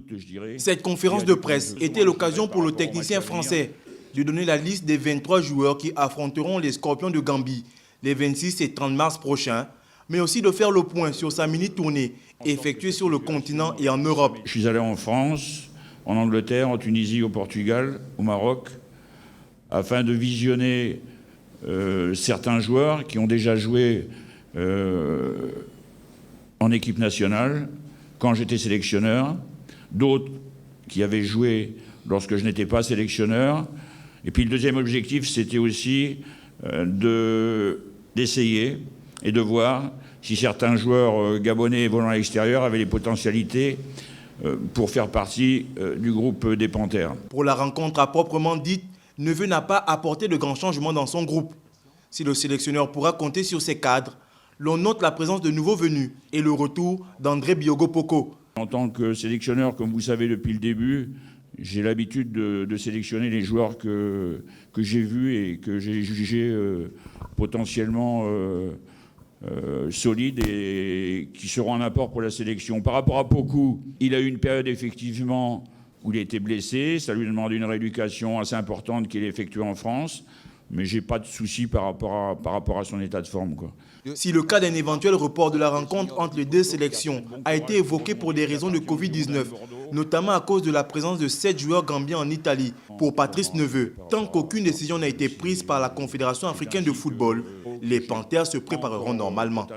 doute, je dirais. Cette conférence de presse était l'occasion pour le technicien français de donner la liste des 23 joueurs qui affronteront les Scorpions de Gambie les 26 et 30 mars prochains, mais aussi de faire le point sur sa mini-tournée effectuée sur le continent et en Europe. Je suis allé en France, en Angleterre, en Tunisie, au Portugal, au Maroc, afin de visionner certains joueurs qui ont déjà joué en équipe nationale quand j'étais sélectionneur, d'autres qui avaient joué lorsque je n'étais pas sélectionneur. Et puis le deuxième objectif, c'était aussi d'essayer et de voir si certains joueurs gabonais volant à l'extérieur avaient les potentialités pour faire partie du groupe des Panthères. Pour la rencontre à proprement dite, Neveu n'a pas apporté de grands changements dans son groupe. Si le sélectionneur pourra compter sur ses cadres, l'on note la présence de nouveaux venus et le retour d'André Biogo Poko. En tant que sélectionneur, comme vous savez depuis le début, j'ai l'habitude de sélectionner les joueurs que j'ai vus et que j'ai jugés potentiellement solides et qui seront un apport pour la sélection. Par rapport à Poku, il a eu une période effectivement où il a été blessé. Ça lui demande une rééducation assez importante qu'il a effectuée en France. Mais je n'ai pas de soucis par rapport à son état de forme, quoi. Si le cas d'un éventuel report de la rencontre entre les deux sélections a été évoqué pour des raisons de Covid-19, notamment à cause de la présence de 7 joueurs gambiens en Italie, pour Patrice Neveu, tant qu'aucune décision n'a été prise par la Confédération africaine de football, les Panthères se prépareront normalement.